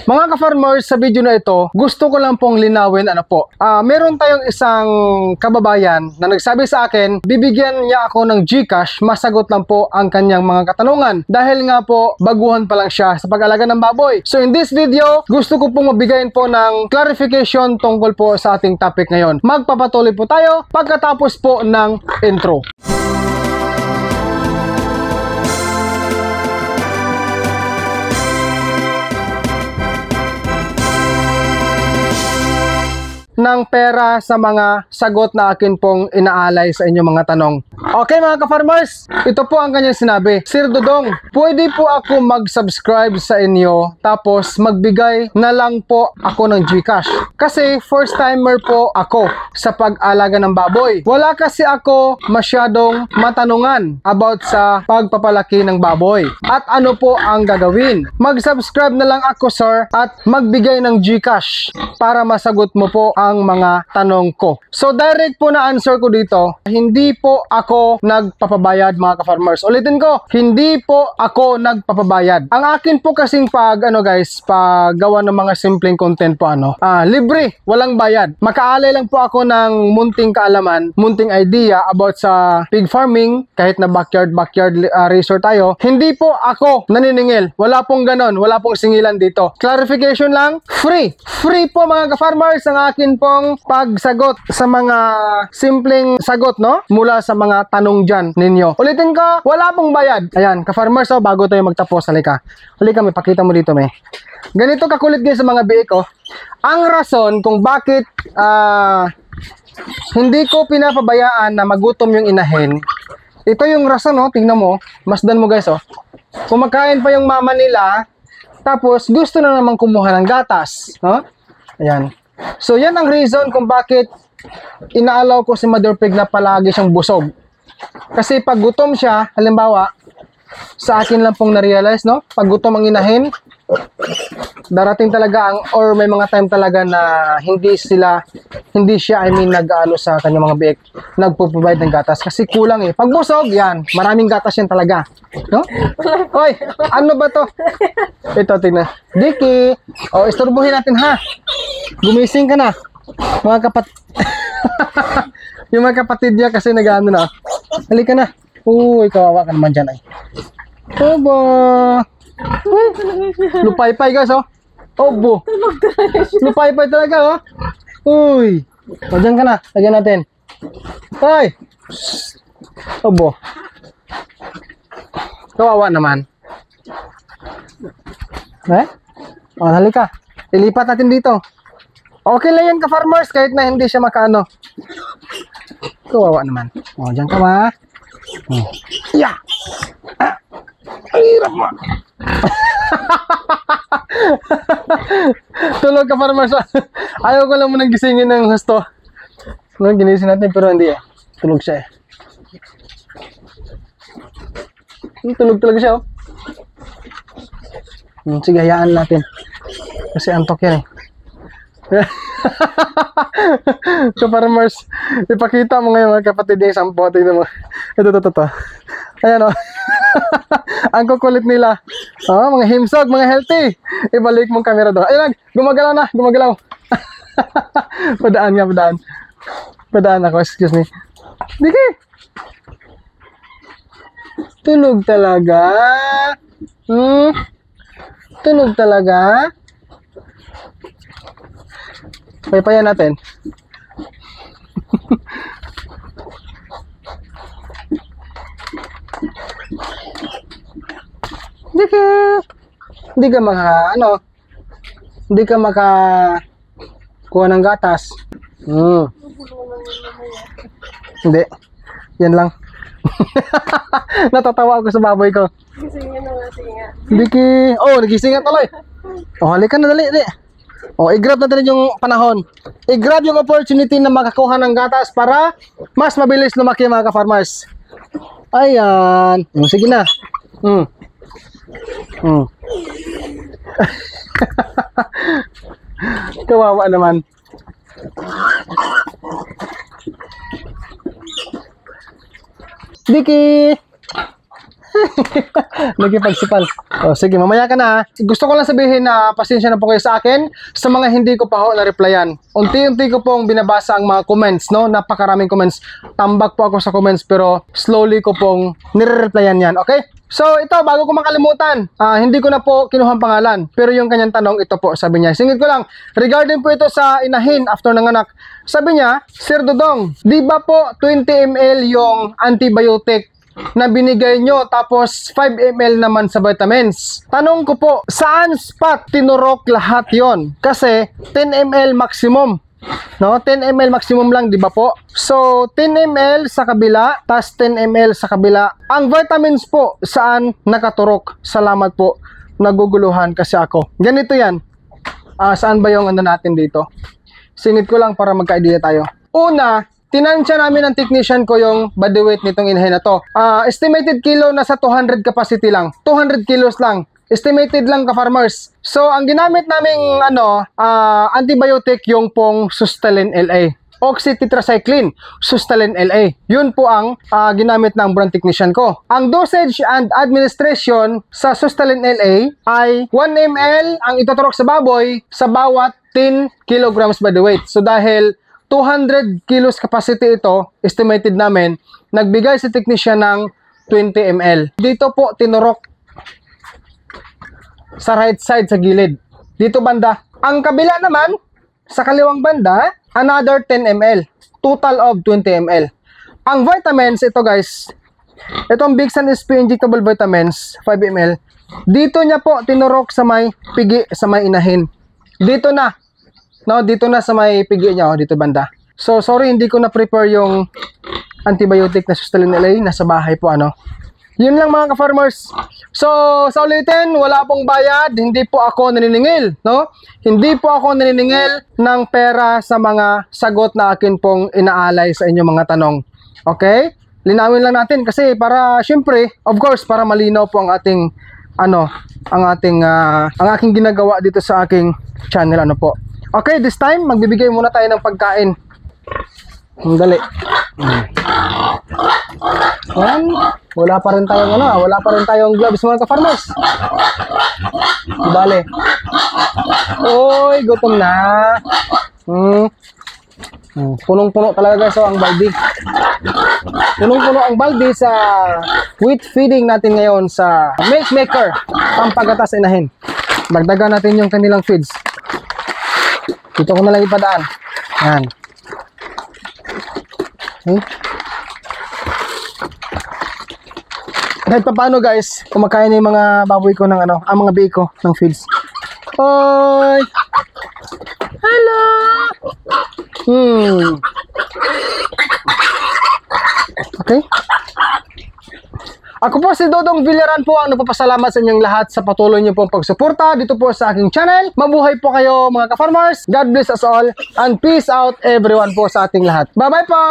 Mga ka-farmers, sa video na ito, gusto ko lang pong linawin meron tayong isang kababayan na nagsabi sa akin, bibigyan niya ako ng GCash, masagot lang po ang kanyang mga katanungan. Dahil nga po, baguhan pa lang siya sa pag-alaga ng baboy. So in this video, gusto ko pong mabigayin po ng clarification tungkol po sa ating topic ngayon. Magpapatuloy po tayo pagkatapos po ng intro. Ng pera sa mga sagot na akin pong inaalay sa inyong mga tanong. Okay mga ka-farmers, ito po ang kanyang sinabi. Sir Dudong, pwede po ako mag-subscribe sa inyo tapos magbigay na lang po ako ng GCash. Kasi first timer po ako sa pag-alaga ng baboy. Wala kasi ako masyadong matanungan about sa pagpapalaki ng baboy. At ano po ang gagawin? Mag-subscribe na lang ako sir at magbigay ng GCash para masagot mo po ang mga tanong ko. So direct po na answer ko dito, hindi po ako nagpapabayad mga ka-farmers. Ulitin ko, hindi po ako nagpapabayad. Ang akin po kasing paggawa ng mga simpleng content po libre, walang bayad. Makaalay lang po ako ng munting kaalaman, munting idea about sa pig farming, kahit na backyard resort tayo. Hindi po ako naniningil. Wala pong ganon, wala pong singilan dito. Clarification lang, free po mga ka-farmers ang akin pong pagsagot sa mga simpleng sagot mula sa mga tanong dyan ninyo. Ulitin ko, wala pong bayad. Ayan, ka-farmers bago tayo magtapos, halika may pakita mo dito ganito kakulit din sa mga biik ang rason kung bakit hindi ko pinapabayaan na magutom yung inahin. Ito yung rason tingnan mo, masdan mo guys kumakain pa yung mama nila tapos gusto na namang kumuha ng gatas ayan. So yan ang reason kung bakit inaalaw ko si Mother Pig na palagi siyang busog. Kasi pag gutom siya, halimbawa, sa akin lang pong na-realize, pag gutom ang inahin, darating talaga or may mga time talaga na hindi siya, nag-ano sa kanyang mga biik, nagpo-provide ng gatas. Kasi kulang Pag busog, yan, maraming gatas yan talaga. Oy, ano ba to? Ito, tingnan. Diki, istorbohin natin ha. Gumising ka na. Yung mga kapatid niya kasi nag-ano na. Halika na. Uy, kawawa ka naman dyan Obo. Lupay-pay guys Obo. Lupay-pay talaga Uy. Dyan ka na. Lagyan natin. Hoy. Obo. Kawawa naman. Halika. Ilipat natin dito. Okay lang yan ka-farmers kahit na hindi siya makaano. Kawawa naman. Dyan ka ma. Yeah. Hirap mo. Tulog ka-farmers. Ayaw ko lang munang gisingin ng husto. Ginising natin pero hindi Tulog siya Tulog talaga siya Sige, hayaan natin. Kasi antok yan So farmers, ipakita mo ngayon mga kapatid yung sampo. Tignan mo. Ito. Ayan ang kukulit nila. Mga himsog, mga healthy. Ibalik mong camera doon. Ayan, gumagalaw. Padaan ako, excuse me. Diki. Tulog talaga. Tulog talaga. Paypayan natin. Hindi ka makakuha ng gatas. Hindi. Yan lang. Natatawa ako sa baboy ko. Nagising nga tuloy. Halika na dali. I-grab natin yung panahon. I-grab yung opportunity na makakuha ng gatas para mas mabilis lumaki mga ka-farmers. Ayan. Sige na. Kawawa naman. Diki! Nagipagsipal. O, sige, mamaya ka na. Gusto ko lang sabihin na pasensya na po kayo sa akin sa mga hindi ko pa ho na-replyan. Unti-unti ko pong binabasa ang mga comments, no? Napakaraming comments. Tambak po ako sa comments pero slowly ko pong nire-replyan yan, okay? So, ito, bago ko makalimutan, hindi ko na po kinuhang pangalan. Pero yung kanyang tanong, ito po, sabi niya. Singit ko lang, regarding po ito sa inahin after ng anak. Sabi niya, Sir Dudong, di ba po 20 ml yung antibiotic na binigay nyo tapos 5 ml naman sa vitamins? Tanong ko po, saan spot tinurok lahat yon? Kasi 10 ml maximum. No, 10 ml maximum lang, di ba po? So, 10 ml sa kabila, tas 10 ml sa kabila. Ang vitamins po, saan nakaturok? Salamat po. Naguguluhan kasi ako. Ganito yan. Saan ba yung ano natin dito? Singit ko lang para magka-idea tayo. Una, tinansya namin ng technician ko yung body weight nitong inahin na to. Estimated kilo na sa 200 capacity lang. 200 kilos lang. Estimated lang ka-farmers. So, ang ginamit naming antibiotic yung pong Sustalen LA. Oxytetracycline, Sustalen LA. Yun po ang ginamit ng brand technician ko. Ang dosage and administration sa Sustalen LA ay 1 ml ang ituturok sa baboy sa bawat 10 kilograms body weight. So, dahil 200 kilos capacity ito, estimated namin, nagbigay si technician ng 20 ml. Dito po tinurok sa right side sa gilid. Dito banda. Ang kabila naman, sa kaliwang banda, another 10 ml. Total of 20 ml. Ang vitamins, ito guys, itong Big Sun SP injectable vitamins, 5 ml. Dito niya po tinurok sa may pigi, sa may inahin. Dito na. No, dito na sa may pigi niya, dito banda. So, sorry, hindi ko na-prepare yung antibiotic na Sustalen LA. Nasa bahay po, Yun lang mga ka-farmers. So, sa ulitin, wala pong bayad. Hindi po ako naniningil, no? Hindi po ako naniningil ng pera sa mga sagot na akin pong inaalay sa inyong mga tanong. Okay? Linawin lang natin kasi para, syempre, of course, para malinaw po ang ating, ang aking ginagawa dito sa aking channel, po. Okay, this time, magbibigay muna tayo ng pagkain. Dali. Yan. Wala pa rin tayong wala pa rin tayong gloves mga ka-farmers. Bale. Oy, gutom na. Punong-puno talaga guys ang balde. Punong-puno ang balde sa wheat feeding natin ngayon sa milk maker, pampagatas inahin. Dagdagan natin yung kanilang feeds. Dito ko na lang ipadaan. Yan. Okay. Kahit pa paano guys, kumakain na yung mga baboy ko ng ang mga biik ko ng feeds. Hoy! Hello! Okay. Ako po si Dodong Villaran po ang nagpapasalamat sa inyong lahat sa patuloy niyo pong pagsuporta dito po sa aking channel. Mabuhay po kayo mga ka-farmers. God bless us all and peace out everyone po sa ating lahat. Bye-bye po!